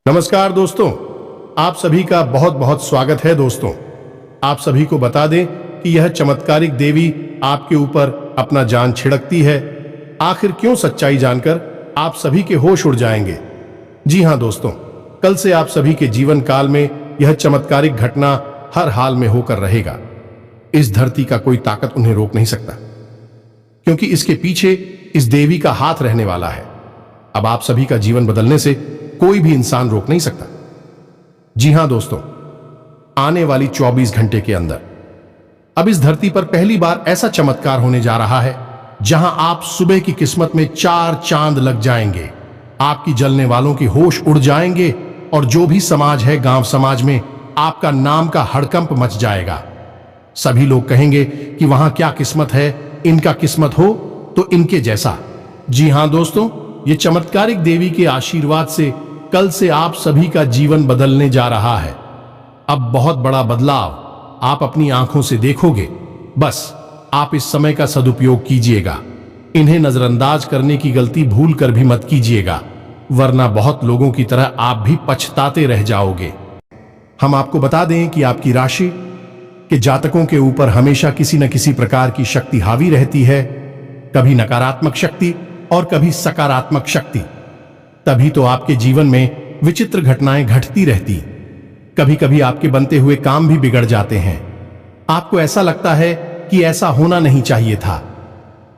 नमस्कार दोस्तों, आप सभी का बहुत बहुत स्वागत है। दोस्तों, आप सभी को बता दें कि यह चमत्कारिक देवी आपके ऊपर अपना जान छिड़कती है। आखिर क्यों? सच्चाई जानकर आप सभी के होश उड़ जाएंगे। जी हां दोस्तों, कल से आप सभी के जीवन काल में यह चमत्कारिक घटना हर हाल में होकर रहेगा। इस धरती का कोई ताकत उन्हें रोक नहीं सकता, क्योंकि इसके पीछे इस देवी का हाथ रहने वाला है। अब आप सभी का जीवन बदलने से कोई भी इंसान रोक नहीं सकता। जी हां दोस्तों, आने वाली 24 घंटे के अंदर अब इस धरती पर पहली बार ऐसा चमत्कार होने जा रहा है जहां आप सुबह की किस्मत में 4 चांद लग जाएंगे। आपकी जलने वालों की होश उड़ जाएंगे और जो भी समाज है, गांव समाज में आपका नाम का हड़कंप मच जाएगा। सभी लोग कहेंगे कि वहां क्या किस्मत है, इनका किस्मत हो तो इनके जैसा। जी हां दोस्तों, ये चमत्कारिक देवी के आशीर्वाद से कल से आप सभी का जीवन बदलने जा रहा है। अब बहुत बड़ा बदलाव आप अपनी आंखों से देखोगे। बस आप इस समय का सदुपयोग कीजिएगा। इन्हें नजरअंदाज करने की गलती भूल कर भी मत कीजिएगा, वरना बहुत लोगों की तरह आप भी पछताते रह जाओगे। हम आपको बता दें कि आपकी राशि के जातकों के ऊपर हमेशा किसी न किसी प्रकार की शक्ति हावी रहती है, कभी नकारात्मक शक्ति और कभी सकारात्मक शक्ति। तभी तो आपके जीवन में विचित्र घटनाएं घटती रहती। कभी कभी आपके बनते हुए काम भी बिगड़ जाते हैं। आपको ऐसा लगता है कि ऐसा होना नहीं चाहिए था,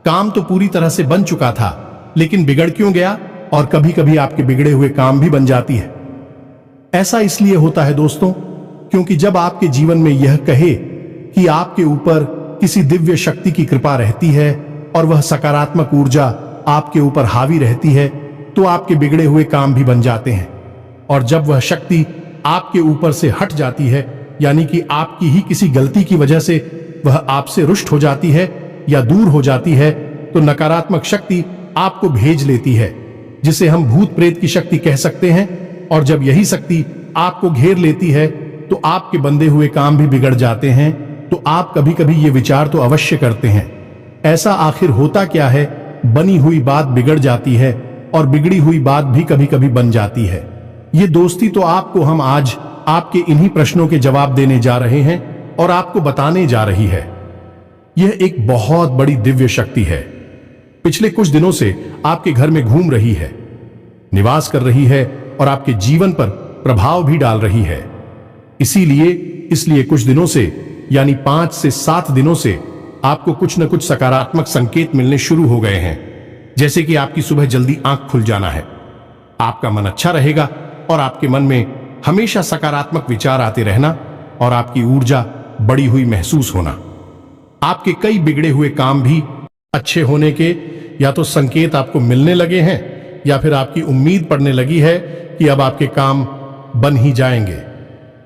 काम तो पूरी तरह से बन चुका था, लेकिन बिगड़ क्यों गया? और कभी कभी आपके बिगड़े हुए काम भी बन जाती है। ऐसा इसलिए होता है दोस्तों, क्योंकि जब आपके जीवन में यह कहे कि आपके ऊपर किसी दिव्य शक्ति की कृपा रहती है और वह सकारात्मक ऊर्जा आपके ऊपर हावी रहती है, तो आपके बिगड़े हुए काम भी बन जाते हैं। और जब वह शक्ति आपके ऊपर से हट जाती है, यानी कि आपकी ही किसी गलती की वजह से वह आपसे रुष्ट हो जाती है या दूर हो जाती है, तो नकारात्मक शक्ति आपको भेज लेती है, जिसे हम भूत प्रेत की शक्ति कह सकते हैं। और जब यही शक्ति आपको घेर लेती है तो आपके बंधे हुए काम भी बिगड़ जाते हैं। तो आप कभी कभी ये विचार तो अवश्य करते हैं, ऐसा आखिर होता क्या है? बनी हुई बात बिगड़ जाती है और बिगड़ी हुई बात भी कभी कभी बन जाती है। ये दोस्ती तो आपको हम आज आपके इन्हीं प्रश्नों के जवाब देने जा रहे हैं और आपको बताने जा रही है। यह एक बहुत बड़ी दिव्य शक्ति है। पिछले कुछ दिनों से आपके घर में घूम रही है, निवास कर रही है और आपके जीवन पर प्रभाव भी डाल रही है। इसलिए कुछ दिनों से, यानी 5 से 7 दिनों से आपको कुछ न कुछ सकारात्मक संकेत मिलने शुरू हो गए हैं। जैसे कि आपकी सुबह जल्दी आंख खुल जाना है, आपका मन अच्छा रहेगा और आपके मन में हमेशा सकारात्मक विचार आते रहना और आपकी ऊर्जा बढ़ी हुई महसूस होना। आपके कई बिगड़े हुए काम भी अच्छे होने के या तो संकेत आपको मिलने लगे हैं, या फिर आपकी उम्मीद पड़ने लगी है कि अब आपके काम बन ही जाएंगे।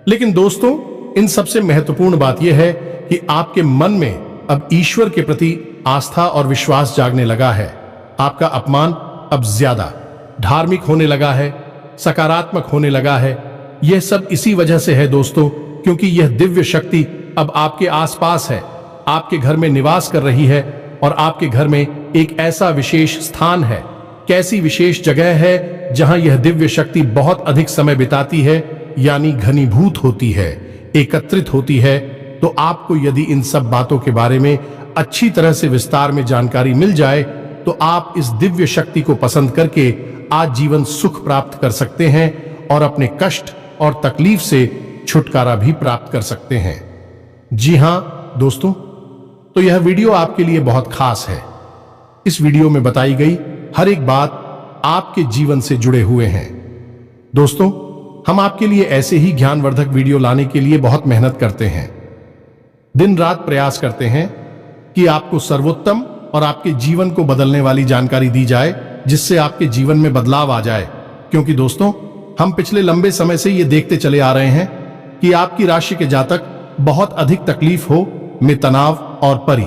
लेकिन दोस्तों, इन सबसे महत्वपूर्ण बात यह है कि आपके मन में अब ईश्वर के प्रति आस्था और विश्वास जागने लगा है। आपका अपमान अब ज्यादा धार्मिक होने लगा है, सकारात्मक होने लगा है। यह सब इसी वजह से है दोस्तों, क्योंकि यह दिव्य शक्ति अब आपके आसपास है, आपके घर में निवास कर रही है। और आपके घर में एक ऐसा विशेष स्थान है, कैसी विशेष जगह है जहां यह दिव्य शक्ति बहुत अधिक समय बिताती है, यानी घनीभूत होती है, एकत्रित होती है। तो आपको यदि इन सब बातों के बारे में अच्छी तरह से विस्तार में जानकारी मिल जाए, तो आप इस दिव्य शक्ति को पसंद करके आज जीवन सुख प्राप्त कर सकते हैं और अपने कष्ट और तकलीफ से छुटकारा भी प्राप्त कर सकते हैं। जी हां दोस्तों, तो यह वीडियो आपके लिए बहुत खास है। इस वीडियो में बताई गई हर एक बात आपके जीवन से जुड़े हुए हैं। दोस्तों, हम आपके लिए ऐसे ही ज्ञानवर्धक वीडियो लाने के लिए बहुत मेहनत करते हैं, दिन रात प्रयास करते हैं कि आपको सर्वोत्तम और आपके जीवन को बदलने वाली जानकारी दी जाए, जिससे आपके जीवन में बदलाव आ जाए। क्योंकि दोस्तों, हम पिछले लंबे समय से ये देखते चले आ रहे हैं कि आपकी राशि के जातक बहुत अधिक तकलीफ हो में तनाव और परी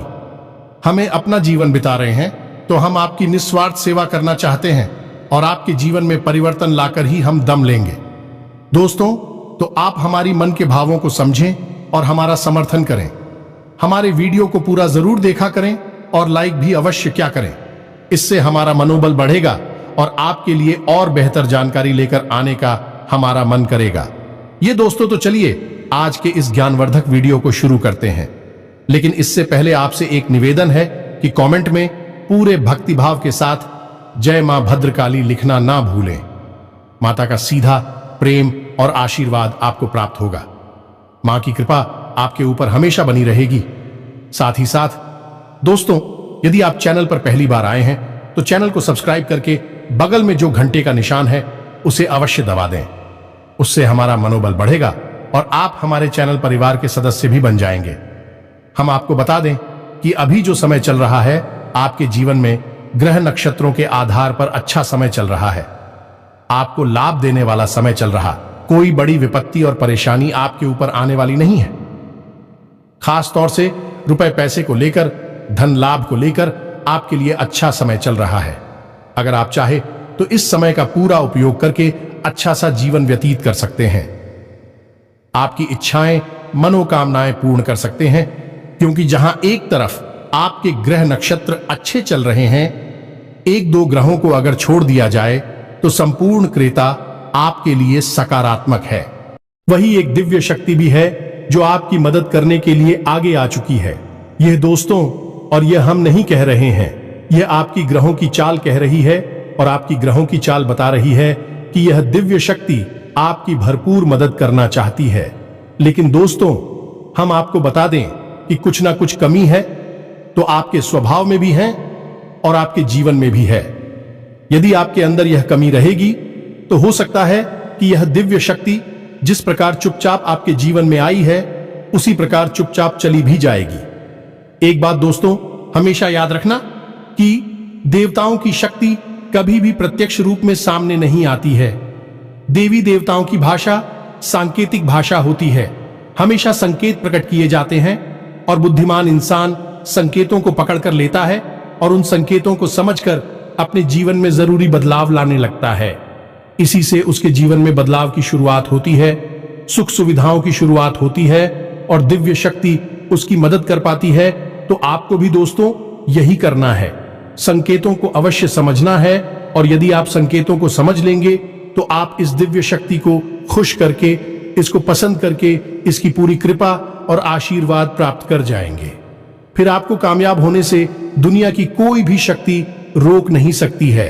हमें अपना जीवन बिता रहे हैं। तो हम आपकी निस्वार्थ सेवा करना चाहते हैं और आपके जीवन में परिवर्तन लाकर ही हम दम लेंगे। दोस्तों, तो आप हमारी मन के भावों को समझें और हमारा समर्थन करें। हमारे वीडियो को पूरा जरूर देखा करें और लाइक भी अवश्य क्या करें। इससे हमारा मनोबल बढ़ेगा और आपके लिए और बेहतर जानकारी लेकर आने का हमारा मन करेगा। ये दोस्तों तो चलिए आज के इस ज्ञानवर्धक वीडियो को शुरू करते हैं, लेकिन इससे पहले आपसे एक निवेदन है कि कमेंट में पूरे भक्तिभाव के साथ जय मां भद्रकाली लिखना ना भूलें। माता का सीधा प्रेम और आशीर्वाद आपको प्राप्त होगा। मां की कृपा आपके ऊपर हमेशा बनी रहेगी। साथ ही साथ दोस्तों, यदि आप चैनल पर पहली बार आए हैं तो चैनल को सब्सक्राइब करके बगल में जो घंटे का निशान है उसे अवश्य दबा दें। उससे हमारा मनोबल बढ़ेगा और आप हमारे चैनल परिवार के सदस्य भी बन जाएंगे। हम आपको बता दें कि अभी जो समय चल रहा है आपके जीवन में ग्रह नक्षत्रों के आधार पर अच्छा समय चल रहा है। आपको लाभ देने वाला समय चल रहा। कोई बड़ी विपत्ति और परेशानी आपके ऊपर आने वाली नहीं है। खास तौर से रुपए पैसे को लेकर, धन लाभ को लेकर आपके लिए अच्छा समय चल रहा है। अगर आप चाहे तो इस समय का पूरा उपयोग करके अच्छा सा जीवन व्यतीत कर सकते हैं। आपकी इच्छाएं, मनोकामनाएं पूर्ण कर सकते हैं, क्योंकि जहां एक तरफ आपके ग्रह नक्षत्र अच्छे चल रहे हैं, एक दो ग्रहों को अगर छोड़ दिया जाए तो संपूर्ण क्रेता आपके लिए सकारात्मक है। वही एक दिव्य शक्ति भी है जो आपकी मदद करने के लिए आगे आ चुकी है। यह दोस्तों, और यह हम नहीं कह रहे हैं, यह आपकी ग्रहों की चाल कह रही है और आपकी ग्रहों की चाल बता रही है कि यह दिव्य शक्ति आपकी भरपूर मदद करना चाहती है। लेकिन दोस्तों, हम आपको बता दें कि कुछ ना कुछ कमी है तो आपके स्वभाव में भी है और आपके जीवन में भी है। यदि आपके अंदर यह कमी रहेगी तो हो सकता है कि यह दिव्य शक्ति जिस प्रकार चुपचाप आपके जीवन में आई है उसी प्रकार चुपचाप चली भी जाएगी। एक बात दोस्तों हमेशा याद रखना कि देवताओं की शक्ति कभी भी प्रत्यक्ष रूप में सामने नहीं आती है। देवी देवताओं की भाषा सांकेतिक भाषा होती है। हमेशा संकेत प्रकट किए जाते हैं और बुद्धिमान इंसान संकेतों को पकड़कर लेता है और उन संकेतों को समझकर अपने जीवन में जरूरी बदलाव लाने लगता है। इसी से उसके जीवन में बदलाव की शुरुआत होती है, सुख सुविधाओं की शुरुआत होती है और दिव्य शक्ति उसकी मदद कर पाती है। तो आपको भी दोस्तों यही करना है, संकेतों को अवश्य समझना है, और यदि आप संकेतों को समझ लेंगे तो आप इस दिव्य शक्ति को खुश करके, इसको पसंद करके, इसकी पूरी कृपा और आशीर्वाद प्राप्त कर जाएंगे। फिर आपको कामयाब होने से दुनिया की कोई भी शक्ति रोक नहीं सकती है।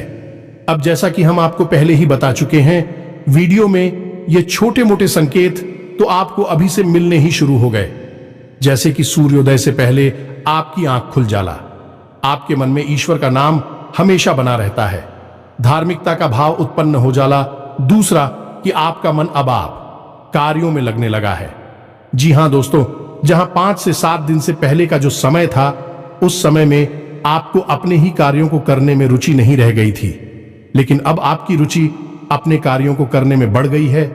अब जैसा कि हम आपको पहले ही बता चुके हैं वीडियो में, ये छोटे मोटे संकेत तो आपको अभी से मिलने ही शुरू हो गए। जैसे कि सूर्योदय से पहले आपकी आंख खुल जाला, आपके मन में ईश्वर का नाम हमेशा बना रहता है, धार्मिकता का भाव उत्पन्न हो जाला। दूसरा कि आपका मन अब आप कार्यों में लगने लगा है। जी हां दोस्तों, जहां 5 से 7 दिन से पहले का जो समय था उस समय में आपको अपने ही कार्यों को करने में रुचि नहीं रह गई थी, लेकिन अब आपकी रुचि अपने कार्यों को करने में बढ़ गई है।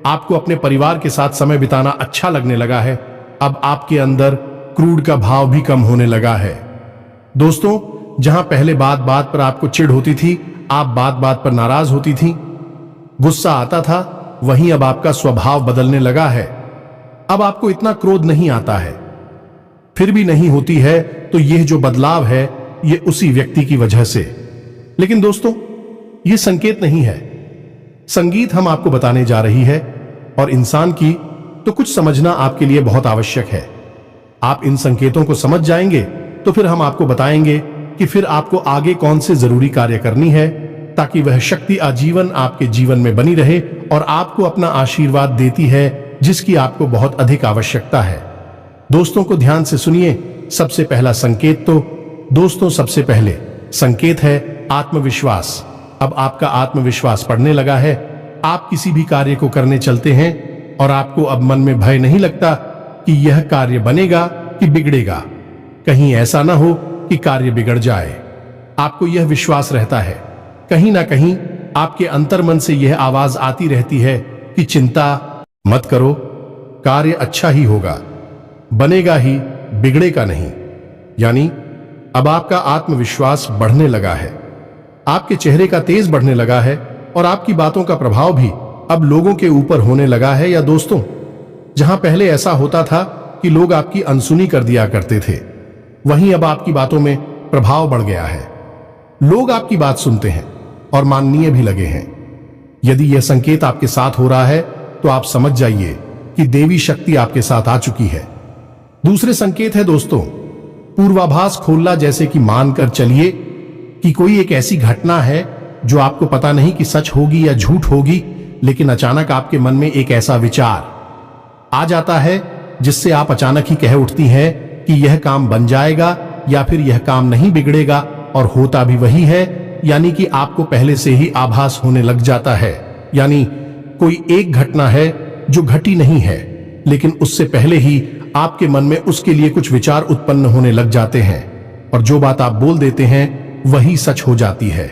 आपको अपने परिवार के साथ समय बिताना अच्छा लगने लगा है। अब आपके अंदर क्रोध का भाव भी कम होने लगा है। दोस्तों, जहां पहले बात बात पर आपको चिढ़ होती थी, आप बात बात पर नाराज होती थी, गुस्सा आता था, वहीं अब आपका स्वभाव बदलने लगा है। अब आपको इतना क्रोध नहीं आता है। फिर भी नहीं होती है तो यह जो बदलाव है ये उसी व्यक्ति की वजह से। लेकिन दोस्तों, यह संकेत नहीं है, संगीत हम आपको बताने जा रही है, और इंसान की तो कुछ समझना आपके लिए बहुत आवश्यक है। आप इन संकेतों को समझ जाएंगे तो फिर हम आपको बताएंगे कि फिर आपको आगे कौन से जरूरी कार्य करनी है, ताकि वह शक्ति आजीवन आपके जीवन में बनी रहे और आपको अपना आशीर्वाद देती है जिसकी आपको बहुत अधिक आवश्यकता है। दोस्तों को ध्यान से सुनिए। सबसे पहला संकेत तो दोस्तों, सबसे पहले संकेत है आत्मविश्वास। अब आपका आत्मविश्वास बढ़ने लगा है। आप किसी भी कार्य को करने चलते हैं और आपको अब मन में भय नहीं लगता कि यह कार्य बनेगा कि बिगड़ेगा, कहीं ऐसा ना हो कि कार्य बिगड़ जाए। आपको यह विश्वास रहता है। कहीं ना कहीं आपके अंतर्मन से यह आवाज आती रहती है कि चिंता मत करो, कार्य अच्छा ही होगा, बनेगा ही, बिगड़ेगा नहीं। यानी अब आपका आत्मविश्वास बढ़ने लगा है, आपके चेहरे का तेज बढ़ने लगा है और आपकी बातों का प्रभाव भी अब लोगों के ऊपर होने लगा है। या दोस्तों, जहां पहले ऐसा होता था कि लोग आपकी अनसुनी कर दिया करते थे, वहीं अब आपकी बातों में प्रभाव बढ़ गया है। लोग आपकी बात सुनते हैं और माननीय भी लगे हैं। यदि यह संकेत आपके साथ हो रहा है तो आप समझ जाइए कि देवी शक्ति आपके साथ आ चुकी है। दूसरे संकेत है दोस्तों, पूर्वाभास खोलना, जैसे कि मानकर चलिए कि कोई एक ऐसी घटना है जो आपको पता नहीं कि सच होगी या झूठ होगी, लेकिन अचानक आपके मन में एक ऐसा विचार आ जाता है जिससे आप अचानक ही कह उठती हैं कि यह काम बन जाएगा या फिर यह काम नहीं बिगड़ेगा, और होता भी वही है। यानी कि आपको पहले से ही आभास होने लग जाता है। यानी कोई एक घटना है जो घटी नहीं है, लेकिन उससे पहले ही आपके मन में उसके लिए कुछ विचार उत्पन्न होने लग जाते हैं, और जो बात आप बोल देते हैं वही सच हो जाती है।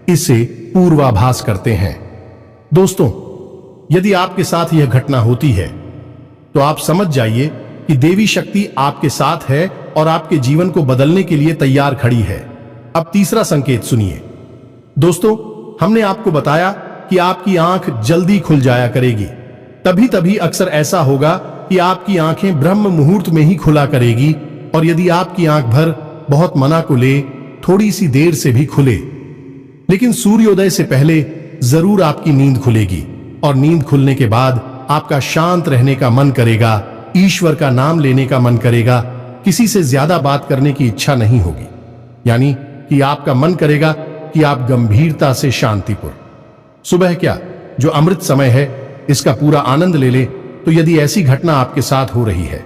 इसे पूर्वाभास करते हैं। दोस्तों, यदि आपके साथ यह घटना होती है तो आप समझ जाइए कि देवी शक्ति आपके साथ है और आपके जीवन को बदलने के लिए तैयार खड़ी है। अब तीसरा संकेत सुनिए। दोस्तों, हमने आपको बताया कि आपकी आंख जल्दी खुल जाया करेगी। तभी तभी अक्सर ऐसा होगा कि आपकी आंखें ब्रह्म मुहूर्त में ही खुला करेगी, और यदि आपकी आंख भर बहुत मना को ले, थोड़ी सी देर से भी खुले, लेकिन सूर्योदय से पहले जरूर आपकी नींद खुलेगी, और नींद खुलने के बाद आपका शांत रहने का मन करेगा, ईश्वर का नाम लेने का मन करेगा, किसी से ज्यादा बात करने की इच्छा नहीं होगी। यानी कि आपका मन करेगा कि आप गंभीरता से शांतिपूर्ण सुबह क्या जो अमृत समय है इसका पूरा आनंद ले ले। तो यदि ऐसी घटना आपके साथ हो रही है,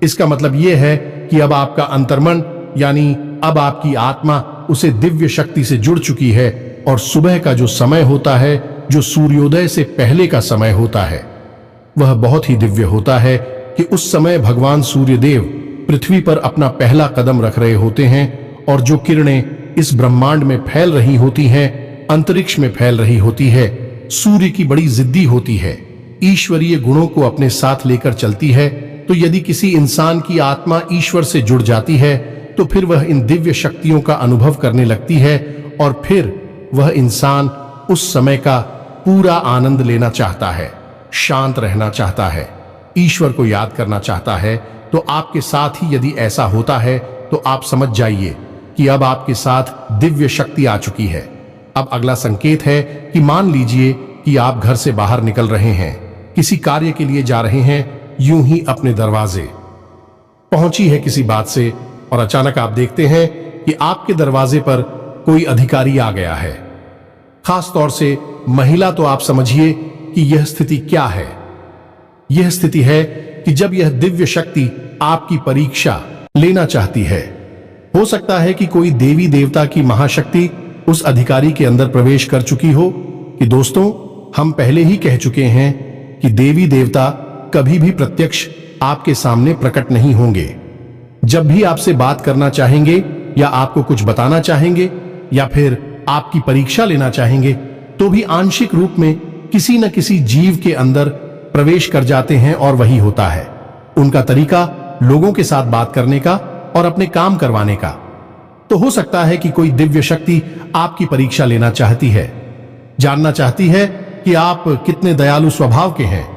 इसका मतलब यह है कि अब आपका अंतर्मन, यानी अब आपकी आत्मा उसे दिव्य शक्ति से जुड़ चुकी है, और सुबह का जो समय होता है, जो सूर्योदय से पहले का समय होता है, वह बहुत ही दिव्य होता है कि उस समय भगवान सूर्यदेव पृथ्वी पर अपना पहला कदम रख रहे होते हैं, और जो किरणें इस ब्रह्मांड में फैल रही होती हैं, अंतरिक्ष में फैल रही होती है, सूर्य की बड़ी जिद्दी होती है, ईश्वरीय गुणों को अपने साथ लेकर चलती है। तो यदि किसी इंसान की आत्मा ईश्वर से जुड़ जाती है तो फिर वह इन दिव्य शक्तियों का अनुभव करने लगती है, और फिर वह इंसान उस समय का पूरा आनंद लेना चाहता है, शांत रहना चाहता है, ईश्वर को याद करना चाहता है। तो आपके साथ ही यदि ऐसा होता है तो आप समझ जाइए कि अब आपके साथ दिव्य शक्ति आ चुकी है। अब अगला संकेत है कि मान लीजिए कि आप घर से बाहर निकल रहे हैं, किसी कार्य के लिए जा रहे हैं, यूं ही अपने दरवाजे पहुंची है किसी बात से, और अचानक आप देखते हैं कि आपके दरवाजे पर कोई अधिकारी आ गया है, खास तौर से महिला। तो आप समझिए कि यह स्थिति क्या है। यह स्थिति है कि जब यह दिव्य शक्ति आपकी परीक्षा लेना चाहती है। हो सकता है कि कोई देवी देवता की महाशक्ति उस अधिकारी के अंदर प्रवेश कर चुकी हो। कि दोस्तों, हम पहले ही कह चुके हैं कि देवी देवता कभी भी प्रत्यक्ष आपके सामने प्रकट नहीं होंगे। जब भी आपसे बात करना चाहेंगे, या आपको कुछ बताना चाहेंगे, या फिर आपकी परीक्षा लेना चाहेंगे, तो भी आंशिक रूप में किसी न किसी जीव के अंदर प्रवेश कर जाते हैं, और वही होता है उनका तरीका लोगों के साथ बात करने का और अपने काम करवाने का। तो हो सकता है कि कोई दिव्य शक्ति आपकी परीक्षा लेना चाहती है, जानना चाहती है कि आप कितने दयालु स्वभाव के हैं,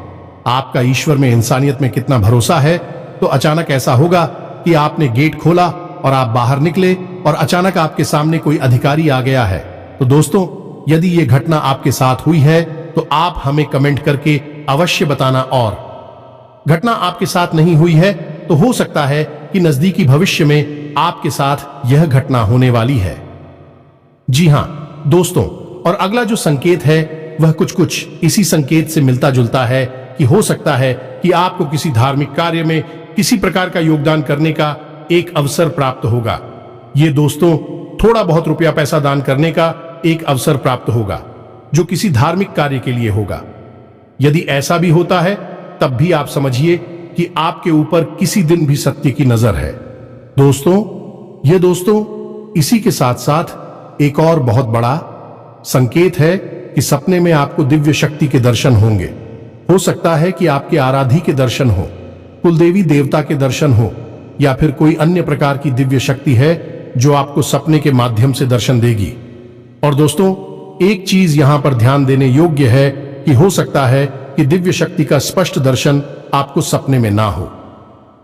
आपका ईश्वर में, इंसानियत में कितना भरोसा है। तो अचानक ऐसा होगा कि आपने गेट खोला और आप बाहर निकले, और अचानक आपके सामने कोई अधिकारी आ गया है। तो दोस्तों, यदि ये घटना आपके साथ हुई है तो आप हमें कमेंट करके अवश्य बताना, और घटना आपके साथ नहीं हुई है तो हो सकता है कि नजदीकी भविष्य में आपके साथ यह घटना होने वाली है। जी हां दोस्तों, और अगला जो संकेत है वह कुछ इसी संकेत से मिलता जुलता है कि हो सकता है कि आपको किसी धार्मिक कार्य में किसी प्रकार का योगदान करने का एक अवसर प्राप्त होगा। ये दोस्तों, थोड़ा बहुत रुपया पैसा दान करने का एक अवसर प्राप्त होगा, जो किसी धार्मिक कार्य के लिए होगा। यदि ऐसा भी होता है तब भी आप समझिए कि आपके ऊपर किसी दिन भी सत्य की नजर है। दोस्तों, इसी के साथ साथ एक और बहुत बड़ा संकेत है कि सपने में आपको दिव्य शक्ति के दर्शन होंगे। हो सकता है कि आपके आराधी के दर्शन हो, कुलदेवी देवता के दर्शन हो, या फिर कोई अन्य प्रकार की दिव्य शक्ति है जो आपको सपने के माध्यम से दर्शन देगी। और दोस्तों, एक चीज यहां पर ध्यान देने योग्य है कि हो सकता है कि दिव्य शक्ति का स्पष्ट दर्शन आपको सपने में ना हो,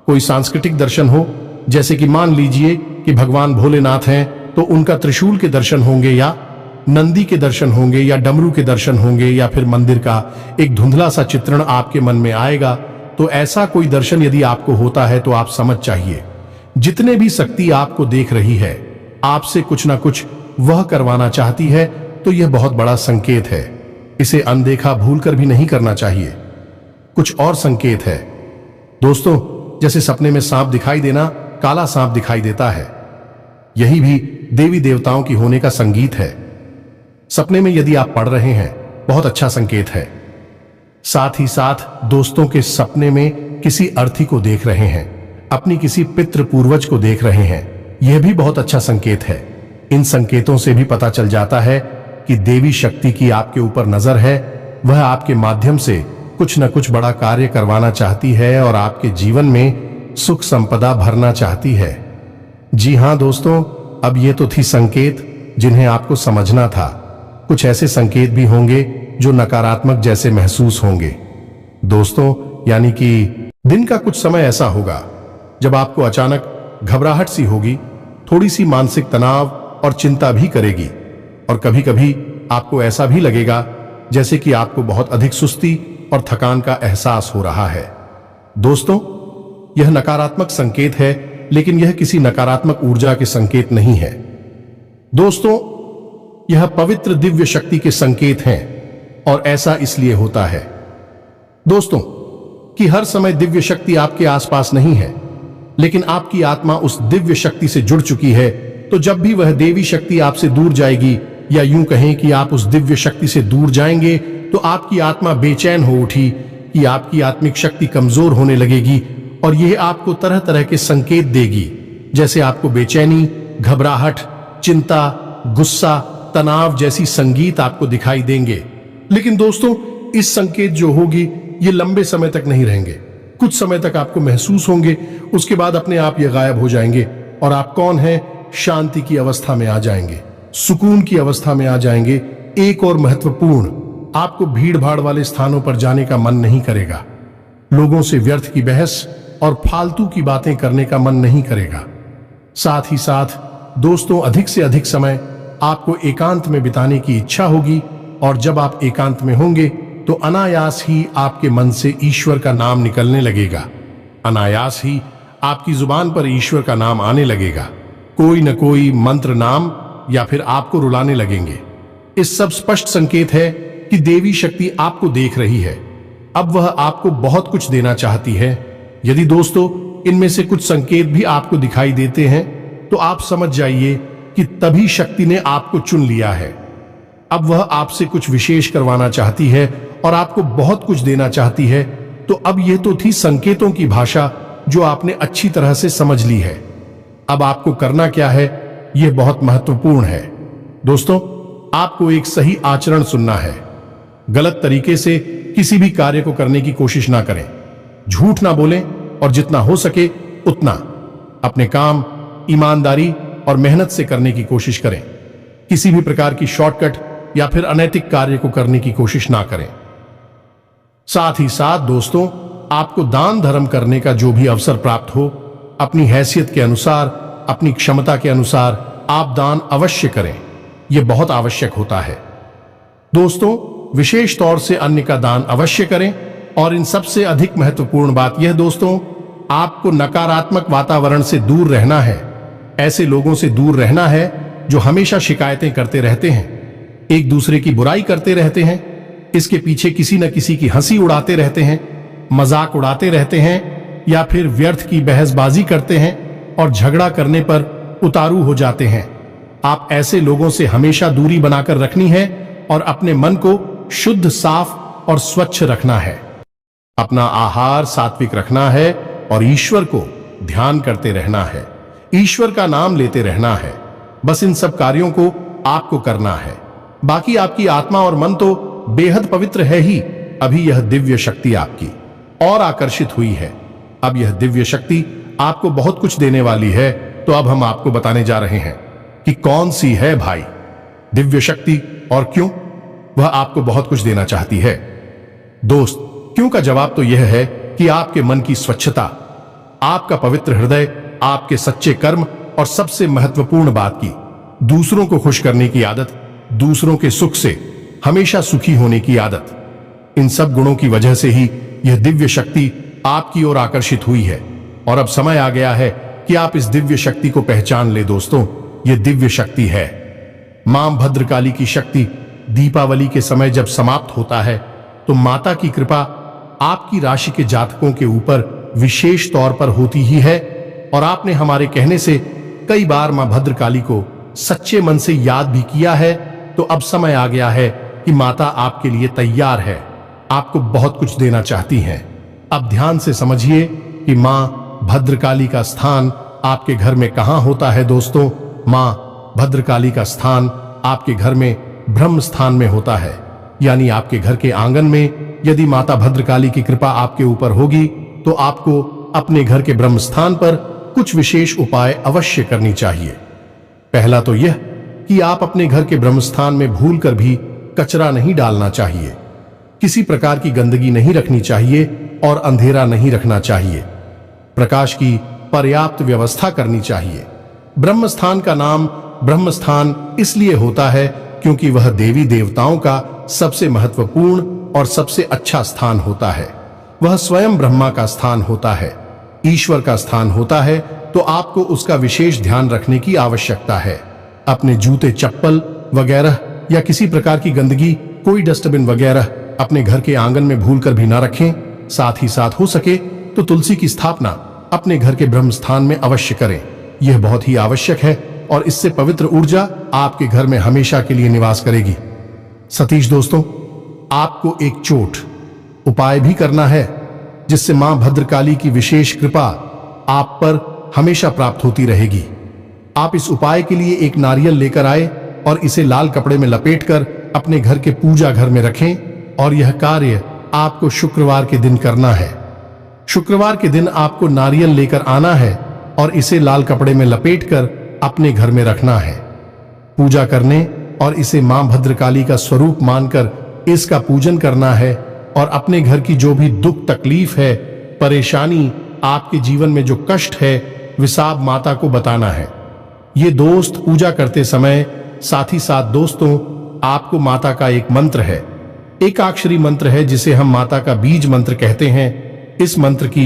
कोई सांस्कृतिक दर्शन हो, जैसे कि मान लीजिए कि भगवान भोलेनाथ हैं तो उनका त्रिशूल के दर्शन होंगे, या नंदी के दर्शन होंगे या डमरू के दर्शन होंगे या फिर मंदिर का एक धुंधला सा चित्रण आपके मन में आएगा, तो ऐसा कोई दर्शन यदि आपको होता है तो आप समझ चाहिए जितने भी शक्ति आपको देख रही है आपसे कुछ ना कुछ वह करवाना चाहती है, तो यह बहुत बड़ा संकेत है। इसे अनदेखा भूलकर भी नहीं करना चाहिए। कुछ और संकेत है दोस्तों, जैसे सपने में सांप दिखाई देना, काला सांप दिखाई देता है, यही भी देवी देवताओं की होने का संगीत है। सपने में यदि आप पढ़ रहे हैं, बहुत अच्छा संकेत है। साथ ही साथ दोस्तों के सपने में किसी अर्थी को देख रहे हैं, अपनी किसी पितृ पूर्वज को देख रहे हैं, यह भी बहुत अच्छा संकेत है। इन संकेतों से भी पता चल जाता है कि देवी शक्ति की आपके ऊपर नजर है, वह आपके माध्यम से कुछ न कुछ बड़ा कार्य करवाना चाहती है और आपके जीवन में सुख संपदा भरना चाहती है। जी हां दोस्तों, अब ये तो थी संकेत जिन्हें आपको समझना था। कुछ ऐसे संकेत भी होंगे जो नकारात्मक जैसे महसूस होंगे दोस्तों, यानी कि दिन का कुछ समय ऐसा होगा जब आपको अचानक घबराहट सी होगी, थोड़ी सी मानसिक तनाव और चिंता भी करेगी, और कभी कभी आपको ऐसा भी लगेगा जैसे कि आपको बहुत अधिक सुस्ती और थकान का एहसास हो रहा है। दोस्तों, यह नकारात्मक संकेत है, लेकिन यह किसी नकारात्मक ऊर्जा के संकेत नहीं है। दोस्तों, यह पवित्र दिव्य शक्ति के संकेत हैं, और ऐसा इसलिए होता है दोस्तों कि हर समय दिव्य शक्ति आपके आसपास नहीं है, लेकिन आपकी आत्मा उस दिव्य शक्ति से जुड़ चुकी है। तो जब भी वह देवी शक्ति आपसे दूर जाएगी, या यूं कहें कि आप उस दिव्य शक्ति से दूर जाएंगे, तो आपकी आत्मा बेचैन हो उठी कि आपकी आत्मिक शक्ति कमजोर होने लगेगी, और यह आपको तरह तरह के संकेत देगी, जैसे आपको बेचैनी, घबराहट, चिंता, गुस्सा, तनाव जैसी संगीत आपको दिखाई देंगे। लेकिन दोस्तों, इस संकेत जो होगी ये लंबे समय तक नहीं रहेंगे। कुछ समय तक आपको महसूस होंगे, उसके बाद अपने आप ये गायब हो जाएंगे, और आप कौन हैं, शांति की अवस्था में आ जाएंगे, सुकून की अवस्था में आ जाएंगे। एक और महत्वपूर्ण, आपको भीड़ भाड़ वाले स्थानों पर जाने का मन नहीं करेगा, लोगों से व्यर्थ की बहस और फालतू की बातें करने का मन नहीं करेगा। साथ ही साथ दोस्तों, अधिक से अधिक समय आपको एकांत में बिताने की इच्छा होगी, और जब आप एकांत में होंगे तो अनायास ही आपके मन से ईश्वर का नाम निकलने लगेगा, अनायास ही आपकी जुबान पर ईश्वर का नाम आने लगेगा, कोई न कोई मंत्र नाम, या फिर आपको रुलाने लगेंगे। इस सब स्पष्ट संकेत है कि देवी शक्ति आपको देख रही है। अब वह आपको बहुत कुछ देना चाहती है। यदि दोस्तों इनमें से कुछ संकेत भी आपको दिखाई देते हैं, तो आप समझ जाइए कि तभी शक्ति ने आपको चुन लिया है। अब वह आपसे कुछ विशेष करवाना चाहती है और आपको बहुत कुछ देना चाहती है। तो अब यह तो थी संकेतों की भाषा जो आपने अच्छी तरह से समझ ली है। अब आपको करना क्या है, यह बहुत महत्वपूर्ण है। दोस्तों, आपको एक सही आचरण सुनना है। गलत तरीके से किसी भी कार्य को करने की कोशिश ना करें, झूठ ना बोलें, और जितना हो सके उतना अपने काम ईमानदारी और मेहनत से करने की कोशिश करें। किसी भी प्रकार की शॉर्टकट या फिर अनैतिक कार्य को करने की कोशिश ना करें। साथ ही साथ दोस्तों, आपको दान धर्म करने का जो भी अवसर प्राप्त हो, अपनी हैसियत के अनुसार, अपनी क्षमता के अनुसार आप दान अवश्य करें। यह बहुत आवश्यक होता है। दोस्तों, विशेष तौर से अन्य का दान अवश्य करें। और इन सबसे अधिक महत्वपूर्ण बात यह दोस्तों, आपको नकारात्मक वातावरण से दूर रहना है। ऐसे लोगों से दूर रहना है जो हमेशा शिकायतें करते रहते हैं, एक दूसरे की बुराई करते रहते हैं, इसके पीछे किसी न किसी की हंसी उड़ाते रहते हैं, मजाक उड़ाते रहते हैं, या फिर व्यर्थ की बहसबाजी करते हैं और झगड़ा करने पर उतारू हो जाते हैं। आप ऐसे लोगों से हमेशा दूरी बनाकर रखनी है और अपने मन को शुद्ध, साफ और स्वच्छ रखना है। अपना आहार सात्विक रखना है और ईश्वर को ध्यान करते रहना है, ईश्वर का नाम लेते रहना है। बस इन सब कार्यों को आपको करना है। बाकी आपकी आत्मा और मन तो बेहद पवित्र है ही। अभी यह दिव्य शक्ति आपकी और आकर्षित हुई है। अब यह दिव्य शक्ति आपको बहुत कुछ देने वाली है। तो अब हम आपको बताने जा रहे हैं कि कौन सी है भाई दिव्य शक्ति और क्यों वह आपको बहुत कुछ देना चाहती है। दोस्त, क्यों का जवाब तो यह है कि आपके मन की स्वच्छता, आपका पवित्र हृदय, आपके सच्चे कर्म और सबसे महत्वपूर्ण बात की दूसरों को खुश करने की आदत दूसरों के सुख से हमेशा सुखी होने की आदत, इन सब गुणों की वजह से ही यह दिव्य शक्ति आपकी ओर आकर्षित हुई है। और अब समय आ गया है कि आप इस दिव्य शक्ति को पहचान ले दोस्तों। यह दिव्य शक्ति है मां भद्रकाली की शक्ति। दीपावली के समय जब समाप्त होता है तो माता की कृपा आपकी राशि के जातकों के ऊपर विशेष तौर पर होती ही है। और आपने हमारे कहने से कई बार मां भद्रकाली को सच्चे मन से याद भी किया है। तो अब समय आ गया है कि माता आपके लिए तैयार है, आपको बहुत कुछ देना चाहती हैं। अब ध्यान से समझिए कि मां भद्रकाली का स्थान आपके घर में कहां होता है दोस्तों। मां भद्रकाली का स्थान आपके घर में ब्रह्म स्थान में होता है, यानी आपके घर के आंगन में। यदि माता भद्रकाली की कृपा आपके ऊपर होगी तो आपको अपने घर के ब्रह्म स्थान पर कुछ विशेष उपाय अवश्य करनी चाहिए। पहला तो यह कि आप अपने घर के ब्रह्म स्थान में भूलकर भी कचरा नहीं डालना चाहिए, किसी प्रकार की गंदगी नहीं रखनी चाहिए और अंधेरा नहीं रखना चाहिए। प्रकाश की पर्याप्त व्यवस्था करनी चाहिए। ब्रह्म स्थान का नाम ब्रह्म स्थान इसलिए होता है क्योंकि वह देवी देवताओं का सबसे महत्वपूर्ण और सबसे अच्छा स्थान होता है। वह स्वयं ब्रह्मा का स्थान होता है, ईश्वर का स्थान होता है। तो आपको उसका विशेष ध्यान रखने की आवश्यकता है। अपने जूते चप्पल वगैरह या किसी प्रकार की गंदगी, कोई डस्टबिन वगैरह अपने घर के आंगन में भूलकर भी ना रखें। साथ ही साथ हो सके तो तुलसी की स्थापना अपने घर के ब्रह्म स्थान में अवश्य करें। यह बहुत ही आवश्यक है और इससे पवित्र ऊर्जा आपके घर में हमेशा के लिए निवास करेगी। सतीश दोस्तों, आपको एक चोट उपाय भी करना है जिससे मां भद्रकाली की विशेष कृपा आप पर हमेशा प्राप्त होती रहेगी। आप इस उपाय के लिए एक नारियल लेकर आए और इसे लाल कपड़े में लपेटकर अपने घर के पूजा घर में रखें। और यह कार्य आपको शुक्रवार के दिन करना है। शुक्रवार के दिन आपको नारियल लेकर आना है और इसे लाल कपड़े में लपेटकर अपने घर में रखना है। पूजा करने और इसे मां भद्रकाली का स्वरूप मानकर इसका पूजन करना है। और अपने घर की जो भी दुख तकलीफ है, परेशानी, आपके जीवन में जो कष्ट है, विसाब माता को बताना है। ये दोस्त पूजा करते समय साथ ही साथ दोस्तों आपको माता का एक मंत्र है, एकाक्षरी मंत्र है जिसे हम माता का बीज मंत्र कहते हैं। इस मंत्र की